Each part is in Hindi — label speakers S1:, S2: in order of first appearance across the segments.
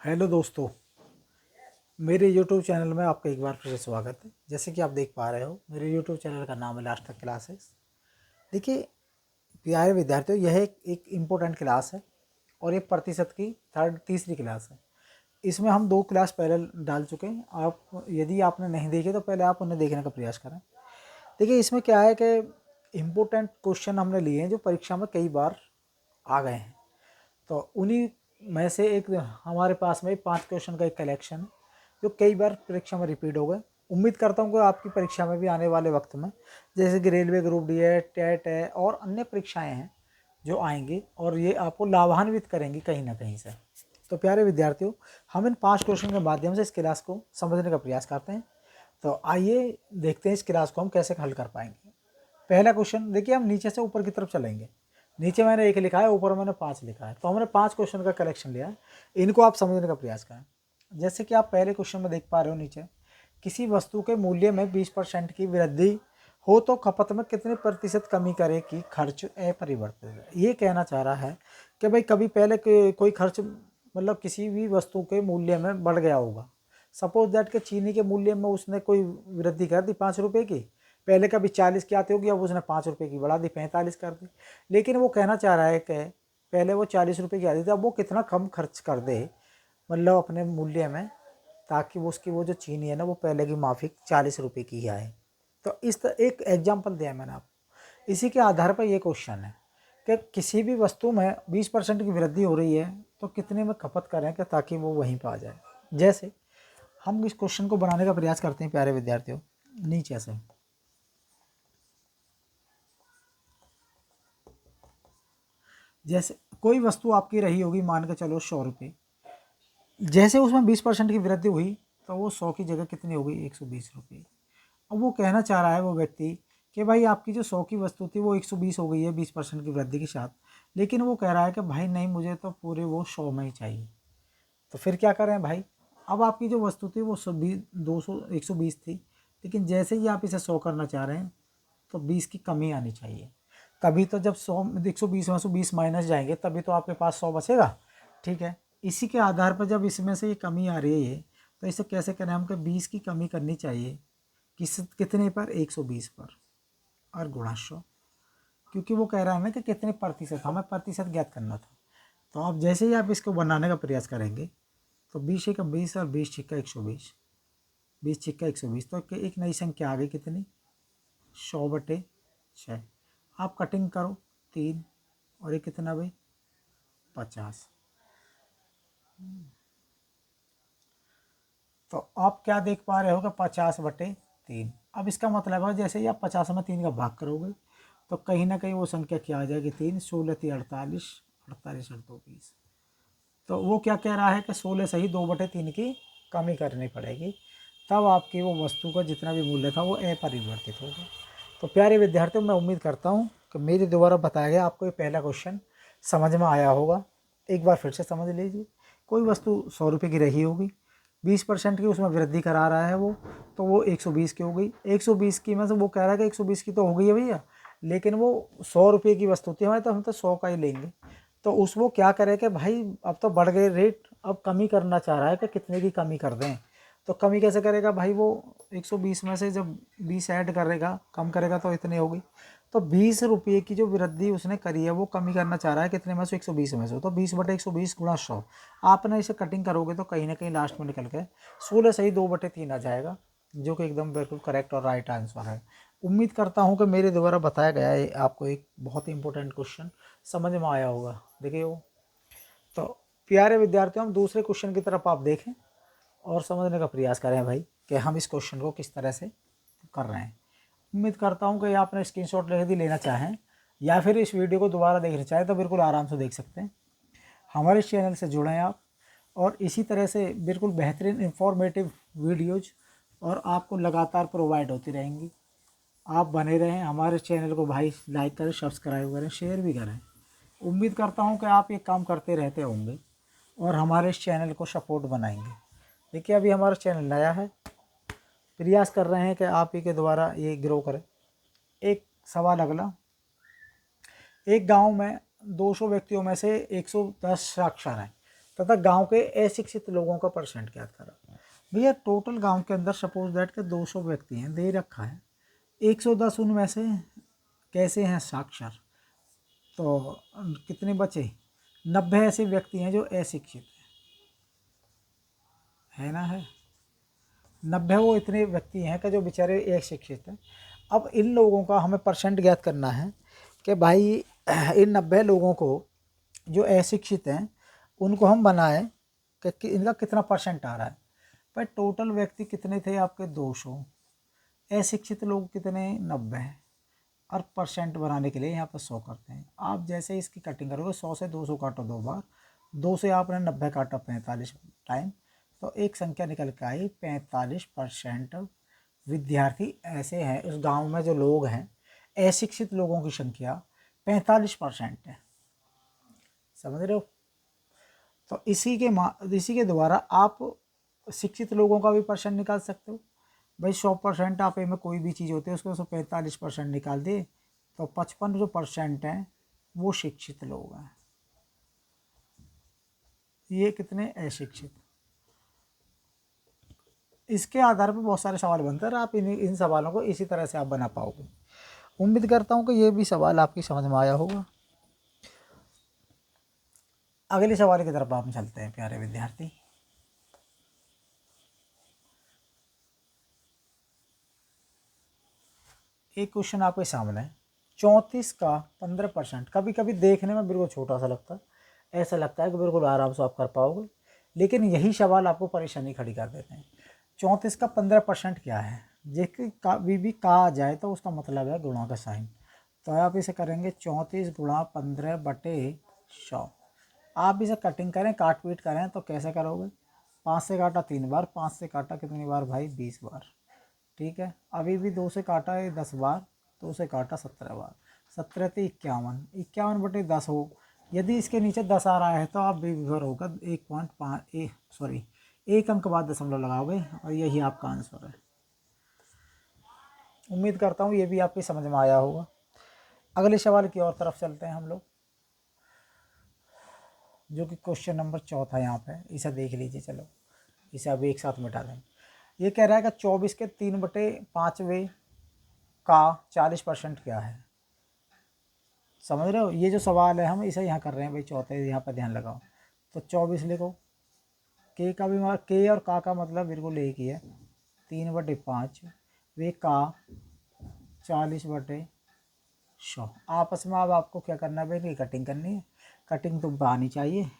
S1: हेलो दोस्तों, मेरे यूट्यूब चैनल में आपका एक बार फिर से स्वागत है। जैसे कि आप देख पा रहे हो, मेरे यूट्यूब चैनल का नाम है लास्ट तक क्लासेस। देखिए प्यारे विद्यार्थियों, यह एक इम्पोर्टेंट क्लास है और एक प्रतिशत की तीसरी क्लास है। इसमें हम 2 क्लास पहले डाल चुके हैं। आप यदि आपने नहीं देखे तो पहले आप उन्हें देखने का प्रयास करें। देखिए इसमें क्या है कि इम्पोर्टेंट क्वेश्चन हमने लिए हैं जो परीक्षा में कई बार आ गए हैं। तो उन्हीं में से एक हमारे पास में 5 क्वेश्चन का एक कलेक्शन है जो कई बार परीक्षा में रिपीट हो गए। उम्मीद करता हूँ कि आपकी परीक्षा में भी आने वाले वक्त में, जैसे कि रेलवे ग्रुप डी है, टेट है और अन्य परीक्षाएं हैं जो आएंगी और ये आपको लाभान्वित करेंगी कहीं ना कहीं से। तो प्यारे विद्यार्थियों, हम इन 5 क्वेश्चन के माध्यम से इस क्लास को समझने का प्रयास करते हैं। तो आइए देखते हैं इस क्लास को हम कैसे हल कर पाएंगे। पहला क्वेश्चन देखिए, हम नीचे से ऊपर की तरफ चलेंगे। नीचे मैंने 1 लिखा है, ऊपर मैंने 5 लिखा है, तो हमने 5 क्वेश्चन का कलेक्शन लिया है। इनको आप समझने का प्रयास करें। जैसे कि आप पहले क्वेश्चन में देख पा रहे हो, नीचे किसी वस्तु के मूल्य में 20% की वृद्धि हो तो खपत में कितने प्रतिशत कमी करे कि खर्च अपरिवर्तित है। ये कहना चाह रहा है कि भाई कभी पहले कोई खर्च, मतलब किसी भी वस्तु के मूल्य में बढ़ गया होगा। सपोज दैट के चीनी के मूल्य में उसने कोई वृद्धि कर दी 5 रुपये की। पहले कभी 40 की आती होगी, अब उसने 5 रुपये की बढ़ा दी, 45 कर दी। लेकिन वो कहना चाह रहा है कि पहले वो 40 रुपये की आती थी, अब वो कितना कम खर्च कर दे, मतलब अपने मूल्य में, ताकि वो उसकी वो जो चीनी है ना वो पहले की माफिक 40 रुपये की ही आए। तो इस तरह एक एग्जाम्पल दिया मैंने आपको। इसी के आधार पर ये क्वेश्चन है कि किसी भी वस्तु में 20% की वृद्धि हो रही है तो कितने में खपत करें कि ताकि वो वहीं पर आ जाए। जैसे हम इस क्वेश्चन को बनाने का प्रयास करते हैं प्यारे विद्यार्थियों। नीचे से जैसे कोई वस्तु आपकी रही होगी, मान के चलो 100 रुपये। जैसे उसमें 20% की वृद्धि हुई तो वो 100 की जगह कितनी हो गई, 120 रुपये। अब वो कहना चाह रहा है वो व्यक्ति कि भाई आपकी जो 100 की वस्तु थी वो 120 हो गई है 20% की वृद्धि के साथ। लेकिन वो कह रहा है कि भाई नहीं, मुझे तो पूरे वो 100 में ही चाहिए। तो फिर क्या करें भाई। अब आपकी जो वस्तु थी वो 120 200 120 थी, लेकिन जैसे ही आप इसे 100 करना चाह रहे हैं तो 20 की कमी आनी चाहिए। तभी तो जब 120 में से 20 माइनस जाएंगे तभी तो आपके पास 100 बचेगा। ठीक है, इसी के आधार पर जब इसमें से ये कमी आ रही है तो इसे कैसे करें, हमको 20 की कमी करनी चाहिए। कितने पर, 120 पर, और गुणा 100। क्योंकि वो कह रहा है ना कि कितने प्रतिशत, हमें प्रतिशत ज्ञात करना था। तो आप जैसे ही आप इसको बनाने का प्रयास करेंगे तो 20 का 20 और 20 छिक्का 120, 20 छिक्का 120, तो एक नई संख्या आ गई कितनी, 100/6। आप कटिंग करो 3, और ये कितना भाई, 50। तो आप क्या देख पा रहे हो कि 50/3। अब इसका मतलब है जैसे ही आप 50 में 3 का भाग करोगे तो कहीं ना कहीं वो संख्या क्या आ जाएगी, 3, 16 48, 48 और 2 20। तो वो क्या कह रहा है कि 16 से ही 2/3 की कमी करनी पड़ेगी, तब आपकी वो वस्तु का जितना भी मूल्य था वो अपरिवर्तित होगा। तो प्यारे विद्यार्थियों, मैं उम्मीद करता हूँ कि मेरे द्वारा बताया गया आपको ये पहला क्वेश्चन समझ में आया होगा। एक बार फिर से समझ लीजिए। कोई वस्तु 100 रुपये की रही होगी, 20% की उसमें वृद्धि करा रहा है वो, तो वो 120 की हो गई। 120 की में से वो कह रहा है कि 120 की तो हो गई है भैया, लेकिन वो 100 रुपये की वस्तु थी हमारे, तो हम तो 100 का ही लेंगे। तो उस वो क्या करे कि भाई अब तो बढ़ गए रेट, अब कमी करना चाह रहा है कि कितने की कमी कर दें। तो कमी कैसे करेगा भाई, वो 120 में से जब 20 ऐड करेगा, कम करेगा तो इतनी होगी। तो 20 रुपये की जो वृद्धि उसने करी है वो कमी करना चाह रहा है कितने में से, 120 में से। तो 20/120 गुणा 100। आपने इसे कटिंग करोगे तो कहीं ना कहीं लास्ट में निकल के 16 से ही 2/3 आ जाएगा, जो कि एकदम बिल्कुल करेक्ट और राइट आंसर है। उम्मीद करता हूँ कि मेरे द्वारा बताया गया है आपको एक बहुत ही इंपॉर्टेंट क्वेश्चन समझ में आया होगा। देखिए वो, तो प्यारे विद्यार्थियों, हम दूसरे क्वेश्चन की तरफ आप देखें और समझने का प्रयास करें भाई कि हम इस क्वेश्चन को किस तरह से कर रहे हैं। उम्मीद करता हूँ कि आपने स्क्रीनशॉट यदि लेना चाहें या फिर इस वीडियो को दोबारा देखना चाहें तो बिल्कुल आराम से देख सकते हैं। हमारे चैनल से जुड़ें आप, और इसी तरह से बिल्कुल बेहतरीन इंफॉर्मेटिव वीडियोज और आपको लगातार प्रोवाइड होती रहेंगी। आप बने रहें हमारे चैनल को भाई, लाइक करें, सब्सक्राइब करें, शेयर भी करें। उम्मीद करता हूँ कि आप ये काम करते रहते होंगे और हमारे इस चैनल को सपोर्ट बनाएंगे। देखिए अभी हमारा चैनल नया है, प्रयास कर रहे हैं कि आप ही के द्वारा ये ग्रो करें। एक सवाल अगला, एक गांव में 200 व्यक्तियों में से 110 साक्षर हैं, तथा गांव के अशिक्षित लोगों का परसेंट ज्ञात करो। भैया टोटल गांव के अंदर सपोज दैट के 200 व्यक्ति हैं, दे रखा है। 110 उनमें से कैसे हैं साक्षर, तो कितने बचे, 90 ऐसे व्यक्ति हैं जो अशिक्षित है ना, है 90 वो इतने व्यक्ति हैं कि जो बेचारे अशिक्षित हैं। अब इन लोगों का हमें परसेंट ज्ञात करना है कि भाई इन 90 लोगों को जो अशिक्षित हैं उनको हम बनाएं कि इनका कितना परसेंट आ रहा है। पर टोटल व्यक्ति कितने थे आपके 200, अशिक्षित लोग कितने 90, और परसेंट बनाने के लिए यहाँ पर 100 करते हैं। आप जैसे इसकी कटिंग करोगे 100 से 200 काटो 2 बार, 2 से आपने 90 काटा 45 टाइम, तो एक संख्या निकल के आई 45% विद्यार्थी ऐसे हैं उस गांव में जो लोग हैं, अशिक्षित लोगों की संख्या 45% है। समझ रहे हो? तो इसी के द्वारा आप शिक्षित लोगों का भी परसेंट निकाल सकते हो। भाई 100% आप में कोई भी चीज़ होती है उसको 45% निकाल दे तो 55 जो परसेंट हैं वो शिक्षित लोग हैं, ये कितने अशिक्षित। इसके आधार पर बहुत सारे सवाल बनते हैं और आप इन सवालों को इसी तरह से आप बना पाओगे। उम्मीद करता हूँ कि ये भी सवाल आपकी समझ में आया होगा। अगले सवाल की तरफ हम चलते हैं प्यारे विद्यार्थी। एक क्वेश्चन आपके सामने, 34 का 15%। कभी कभी देखने में बिल्कुल छोटा सा लगता है, ऐसा लगता है कि बिल्कुल आराम से आप कर पाओगे, लेकिन यही सवाल आपको परेशानी खड़ी कर देते हैं। 34 का 15% क्या है, जेकि भी कहा जाए तो उसका मतलब है गुणा का साइन। तो आप इसे करेंगे 34 गुणा 15/100। आप इसे कटिंग करें, काट पीट करें तो कैसे करोगे, 5 से काटा 3 बार, 5 से काटा कितनी बार भाई 20 बार, ठीक है। अभी भी 2 से काटा है 10 बार, 2 से काटा 17 बार, 17 तो 51, 51/10 हो। यदि इसके नीचे 10 आ रहा है तो आप बेफिक्र होगा 1 अंक बाद दशमलव लगाओगे और यही आपका आंसर है। उम्मीद करता हूँ ये भी आपकी समझ में आया होगा। अगले सवाल की ओर तरफ चलते हैं हम लोग, जो कि क्वेश्चन नंबर 4 यहाँ पे, इसे देख लीजिए। चलो इसे अभी एक साथ मिटा दें। ये कह रहा है कि 24 के 3/5 का 40% क्या है। समझ रहे हो, ये जो सवाल है हम इसे यहाँ कर रहे हैं भाई, चौथे यहाँ पर ध्यान लगाओ। तो 24 लिखो, के का भी के और का मतलब बिल्कुल एक ही है, 3/5 वे का 40/100। आपस में अब आपको क्या करना है भाई, कटिंग करनी है। कटिंग तो आनी चाहिए,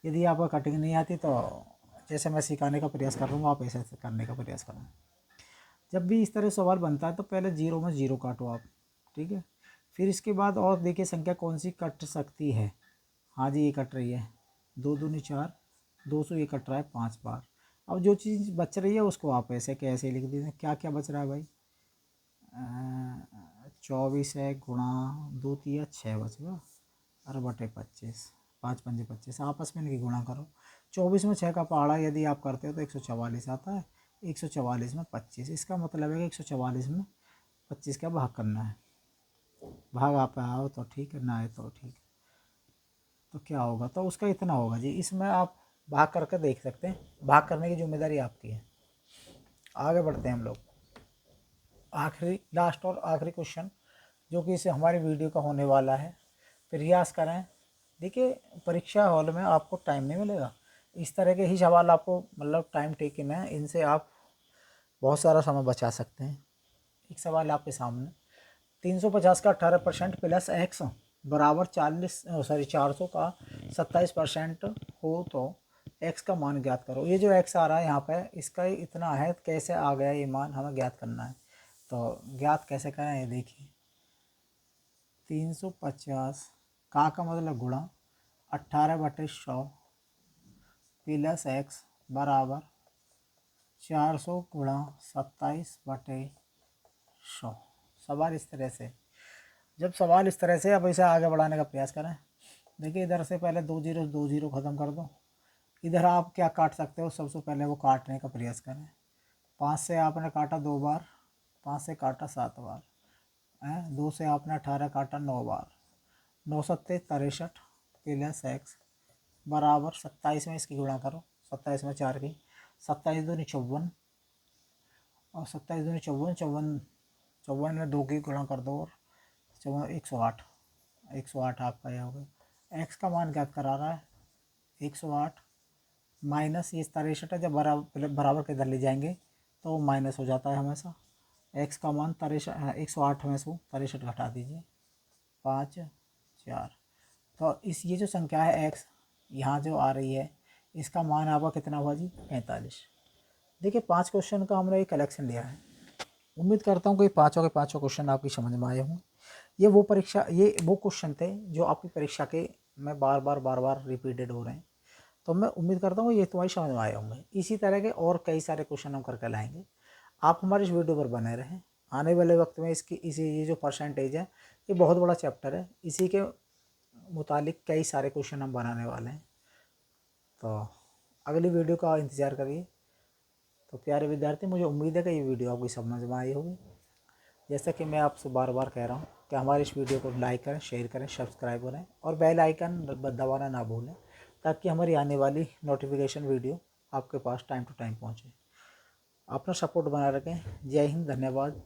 S1: यदि आपको कटिंग नहीं आती तो जैसे मैं सिखाने का प्रयास कर रहा हूँ आप ऐसे करने का प्रयास करो। जब भी इस तरह सवाल बनता है तो पहले 0 में 0 काटो आप, ठीक है। फिर इसके बाद और देखिए संख्या कौन सी कट सकती है। हाँ जी ये कट रही है, 2 दूनी 4, 200 ये कट रहा है 5 बार। अब जो चीज़ बच रही है उसको आप ऐसे कैसे लिख दीजिए, क्या क्या बच रहा है भाई, 24 है गुणा 2 तिया 6 बच गया, और बटे 25, 5 पंजे 25, आपस में इनकी गुणा करो। 24 में 6 का पहाड़ा यदि आप करते हो तो 144 आता है, 144 में 25, इसका मतलब है कि 144 में 25 का भाग करना है। भाग आप आओ तो ठीक है, ना आए तो ठीक है। तो क्या होगा, तो उसका इतना होगा जी। इसमें आप भाग करके देख सकते हैं, भाग करने की जिम्मेदारी आपकी है। आगे बढ़ते हैं हम लोग, आखिरी लास्ट और आखिरी क्वेश्चन जो कि इसे हमारी वीडियो का होने वाला है। प्रयास करें, देखिए परीक्षा हॉल में आपको टाइम नहीं मिलेगा, इस तरह के ही सवाल आपको मतलब टाइम टेकिंग है, इनसे आप बहुत सारा समय बचा सकते हैं। एक सवाल आपके सामने, 350 का 18% प्लस एक्स बराबर 400 का 27% हो तो एक्स का मान ज्ञात करो। ये जो एक्स आ रहा है यहाँ पे इसका इतना है, कैसे आ गया ये मान हमें ज्ञात करना है। तो ज्ञात कैसे करें ये देखिए, 350 का मतलब गुणा 18/100 प्लस एक्स बराबर 400 गुणा 27/100। सवाल इस तरह से, जब सवाल इस तरह से, अब इसे आगे बढ़ाने का प्रयास करें। देखिए इधर से पहले 2 जीरो ख़त्म कर दो। इधर आप क्या काट सकते हो, सबसे पहले वो काटने का प्रयास करें। 5 से आपने काटा 2 बार, 5 से काटा 7 बार, 2 से आपने 18 काटा 9 बार, 9 सत्ते 63 प्लस एक्स बराबर 27 में इसकी गुणा करो, 27 में 4 की, 27 दूनी 54 और 27 दूनी 54, 54 54 में 2 की गुणा कर दो और 54 108, 108 आपका यह हो गया। एक्स का मान ज्ञात करा रहा है 108 माइनस ये 63 है, जब बराबर बराबर के इधर ले जाएंगे तो माइनस हो जाता है हमेशा। एक्स का मान 108 में से 63 घटा दीजिए, 5 4। तो इस ये जो संख्या है एक्स यहाँ जो आ रही है इसका मान आपका कितना हुआ जी 45। देखिए 5 क्वेश्चन का हमने एक कलेक्शन लिया है। उम्मीद करता हूँ कि पाँचों के पाँचों क्वेश्चन आपकी समझ में आए हों। ये वो क्वेश्चन थे जो आपकी परीक्षा के में बार बार रिपीटेड हो रहे हैं। तो मैं उम्मीद करता हूँ ये तुम्हारी समझ में आए होंगे। इसी तरह के और कई सारे क्वेश्चन हम करके लाएंगे। आप हमारे इस वीडियो पर बने रहें। आने वाले वक्त में ये जो परसेंटेज है ये बहुत बड़ा चैप्टर है, इसी के मुतालिक कई सारे क्वेश्चन हम बनाने वाले हैं। तो अगली वीडियो का इंतज़ार करिए। तो प्यारे विद्यार्थी, मुझे उम्मीद है कि ये वीडियो आपकी समझ में आई होगी। जैसा कि मैं आपसे बार बार कह रहा हूँ कि हमारे इस वीडियो को लाइक करें, शेयर करें, सब्सक्राइब करें और बेल आइकन दबाना ना भूलें, ताकि हमारी आने वाली नोटिफिकेशन वीडियो आपके पास टाइम टू टाइम पहुँचे। अपना सपोर्ट बनाए रखें। जय हिंद, धन्यवाद।